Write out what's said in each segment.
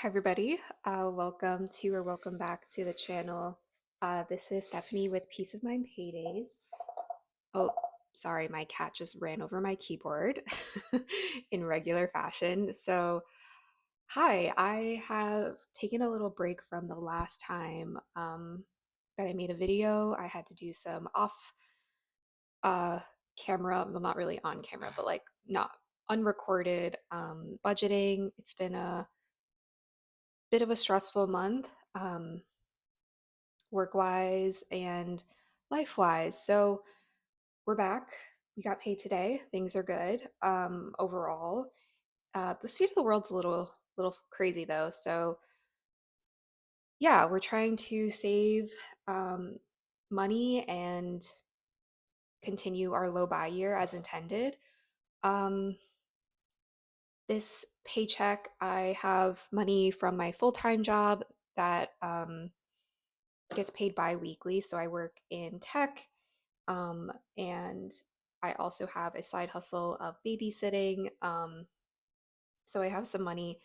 Hi, everybody. Welcome back to the channel. This is Stephanie with Peace of Mind Paydays. Oh, sorry, my cat just ran over my keyboard in regular fashion. Hi, I have taken a little break from the last time that I made a video. I had to do some off uh, camera, well, not really on camera, but like not unrecorded budgeting. It's been a bit of a stressful month. Work wise and life wise. So we're back. We got paid today. Things are good overall. The state of the world's a little crazy though. So yeah, we're trying to save um, money and continue our low buy year as intended. Um, this paycheck, I have money from my full time job that gets paid bi-weekly. So I work in tech. And I also have a side hustle of babysitting. So I have some money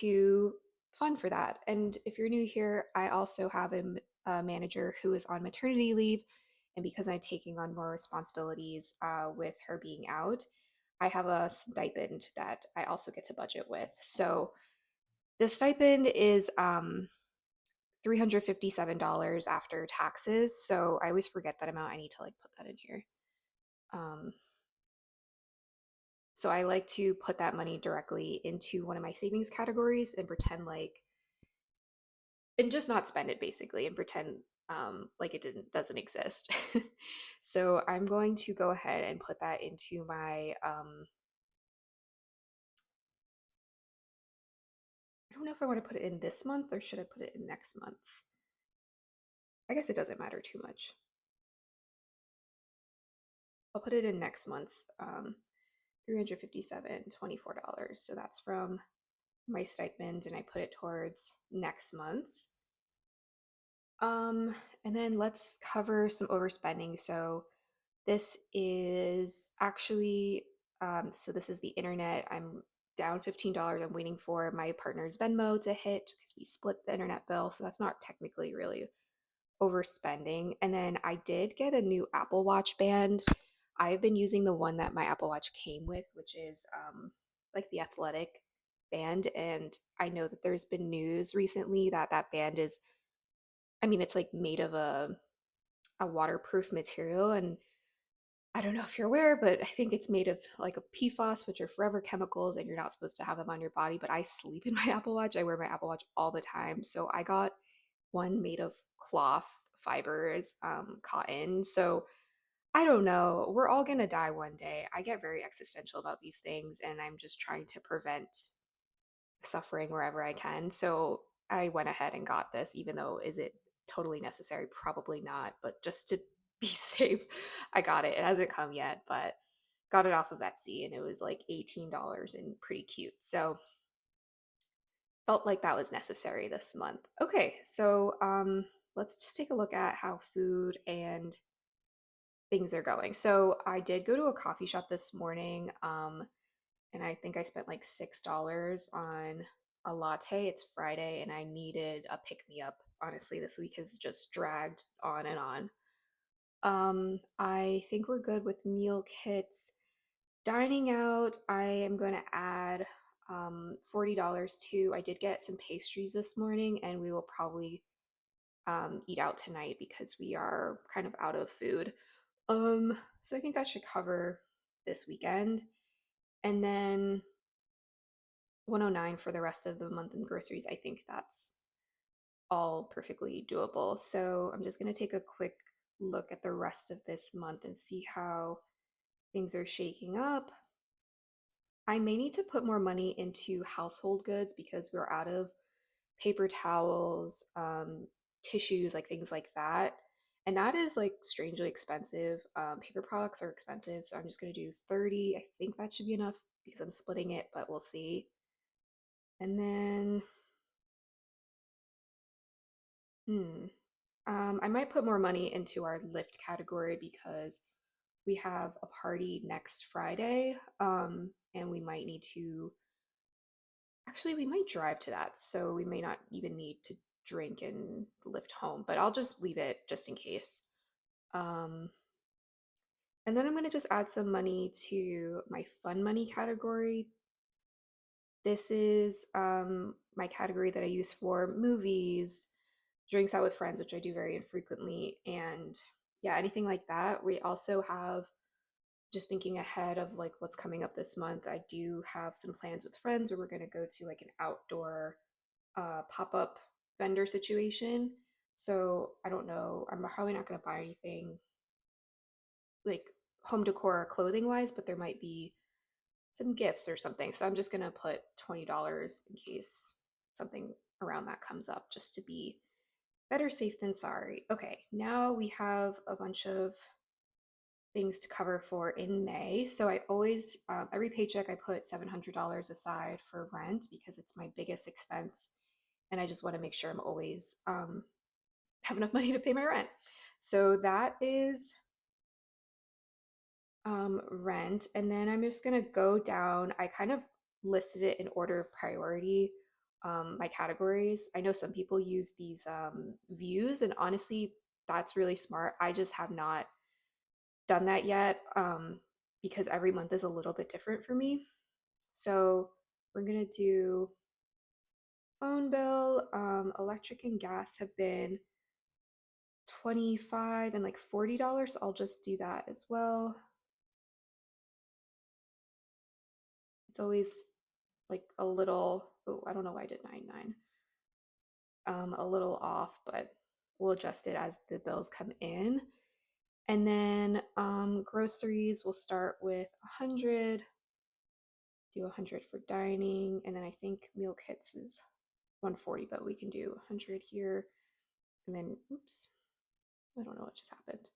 to fund for that. And if you're new here, I also have a manager who is on maternity leave. And because I'm taking on more responsibilities with her being out, I have a stipend that I also get to budget with. So the stipend is $357 after taxes. So I always forget that amount. I need to like put that in here. Um, so I like to put that money directly into one of my savings categories and pretend like, and just not spend it basically, and pretend like it doesn't exist. So I'm going to go ahead and put that into my, I don't know if I want to put it in this month or should I put it in next month's. I guess it doesn't matter too much. I'll put it in next month's, 357 $24. So that's from my stipend and I put it towards next month's. Um, and then let's cover some overspending. So this is actually, so this is the internet. I'm down $15. I'm waiting for my partner's Venmo to hit because we split the internet bill. So that's not technically really overspending. And then I did get a new Apple Watch band. I've been using the one that my Apple Watch came with, which is like the athletic band. And I know that there's been news recently that that band is, I mean, it's like made of a waterproof material. And I don't know if you're aware, but I think it's made of like a PFAS, which are forever chemicals, and you're not supposed to have them on your body. But I sleep in my Apple Watch. I wear my Apple Watch all the time. So I got one made of cloth fibers, cotton. So I don't know. We're all going to die one day. I get very existential about these things, and I'm just trying to prevent suffering wherever I can. So I went ahead and got this, even though is it totally necessary? Probably not, but just to be safe, I got it. It hasn't come yet, but got it off of Etsy and it was like $18 and pretty cute. So felt like that was necessary this month. Okay, so let's just take a look at how food and things are going. So I did go to a coffee shop this morning. And I think I spent like $6 on a latte. It's Friday and I needed a pick me up. Honestly, this week has just dragged on and on. I think we're good with meal kits. Dining out, I am going to add $40 too. I did get some pastries this morning and we will probably eat out tonight because we are kind of out of food. So I think that should cover this weekend. And then 109 for the rest of the month in groceries. I think that's all perfectly doable. So I'm just going to take a quick look at the rest of this month and see how things are shaking up. I may need to put more money into household goods because we're out of paper towels, tissues, like things like that. And that is like strangely expensive. Paper products are expensive. So I'm just going to do 30. I think that should be enough because I'm splitting it, but we'll see. And then, hmm. I might put more money into our Lyft category because we have a party next Friday, and we might need to Actually, we might drive to that, so we may not even need to drink and lift home, but I'll just leave it just in case. Um, and then I'm going to just add some money to my fun money category. This is my category that I use for movies, drinks out with friends, which I do very infrequently, and yeah, anything like that. We also have, just thinking ahead of like what's coming up this month, I do have some plans with friends where we're going to go to like an outdoor pop-up vendor situation. So I don't know, I'm probably not going to buy anything like home decor or clothing wise, but there might be some gifts or something. So I'm just going to put $20 in case something around that comes up, just to be better safe than sorry. Okay, now we have a bunch of things to cover for in May. So I always, every paycheck, I put $700 aside for rent because it's my biggest expense. And I just want to make sure I'm always have enough money to pay my rent. So that is rent. And then I'm just going to go down. I kind of listed it in order of priority, my categories. I know some people use these views, and honestly, that's really smart. I just have not done that yet because every month is a little bit different for me. So we're going to do phone bill, electric and gas have been 25 and like $40. So I'll just do that as well. It's always like a little, oh, I don't know why I did 99. A little off, but we'll adjust it as the bills come in. And then groceries, we'll start with 100, do 100 for dining, and then I think meal kits is 140, but we can do 100 here. And then, oops, I don't know what just happened.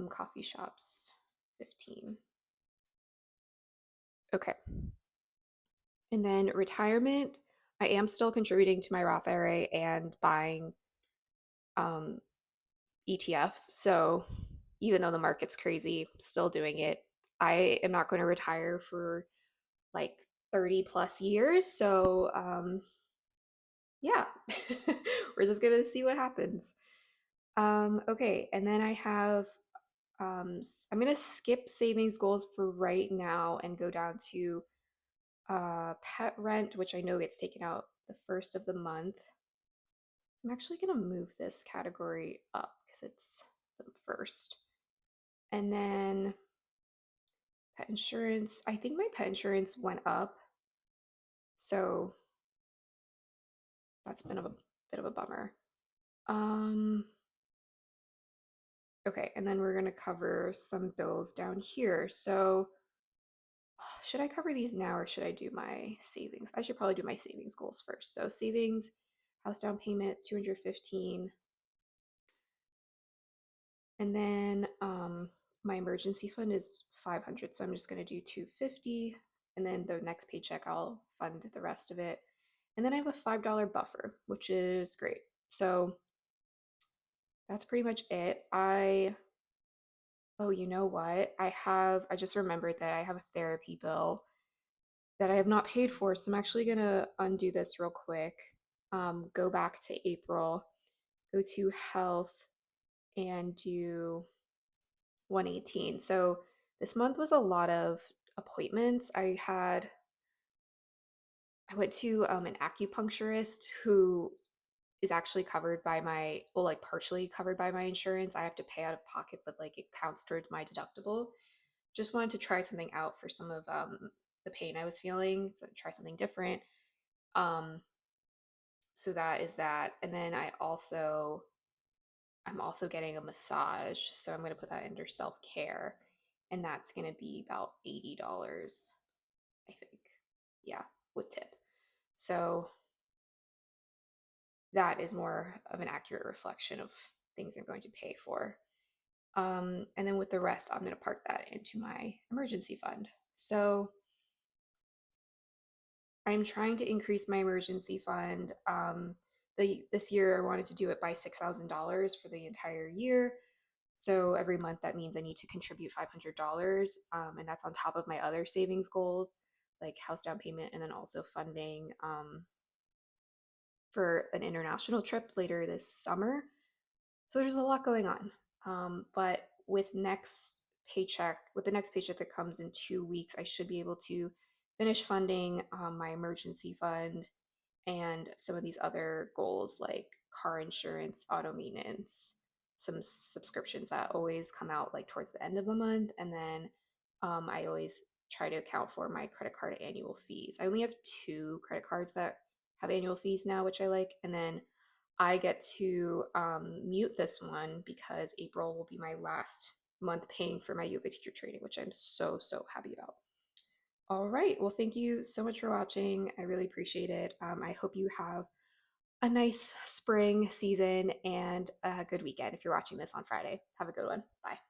Coffee shops, 15. Okay. And then retirement, I am still contributing to my Roth IRA and buying um, ETFs. So even though the market's crazy, still doing it. I am not going to retire for like 30 plus years. So yeah, we're just going to see what happens. Okay. And then I have, I'm going to skip savings goals for right now and go down to pet rent, which I know gets taken out the first of the month. I'm actually going to move this category up because it's the first. And then pet insurance, I think my pet insurance went up. So that's been a bit of a bummer. Um, okay, and then we're going to cover some bills down here. So should I cover these now or should I do my savings? I should probably do my savings goals first. So savings, house down payment, 215. And then my emergency fund is 500. So I'm just going to do 250. And then the next paycheck, I'll fund the rest of it. And then I have a $5 buffer, which is great. So that's pretty much it. Oh, you know what? I just remembered that I have a therapy bill that I have not paid for. So I'm actually going to undo this real quick. Go back to April, go to health and do 118. So this month was a lot of appointments. I went to an acupuncturist who is actually covered by my, well, like partially covered by my insurance. I have to pay out of pocket, but like it counts towards my deductible. Just wanted to try something out for some of the pain I was feeling. So try something different. Um, so that is that. And then I'm also getting a massage. So I'm going to put that under self-care. And that's going to be about $80, I think. Yeah, with tip. So that is more of an accurate reflection of things I'm going to pay for. And then with the rest, I'm going to park that into my emergency fund. So I'm trying to increase my emergency fund. This year, I wanted to do it by $6,000 for the entire year. So every month, that means I need to contribute $500, and that's on top of my other savings goals. like house down payment, and then also funding for an international trip later this summer. So there's a lot going on. But with the next paycheck that comes in 2 weeks, I should be able to finish funding my emergency fund and some of these other goals like car insurance, auto maintenance, some subscriptions that always come out like towards the end of the month. And then I always try to account for my credit card annual fees. I only have two credit cards that have annual fees now, which I like. And then I get to mute this one because April will be my last month paying for my yoga teacher training, which I'm so happy about. All right. Well, thank you so much for watching. I really appreciate it. I hope you have a nice spring season and a good weekend if you're watching this on Friday. Have a good one. Bye.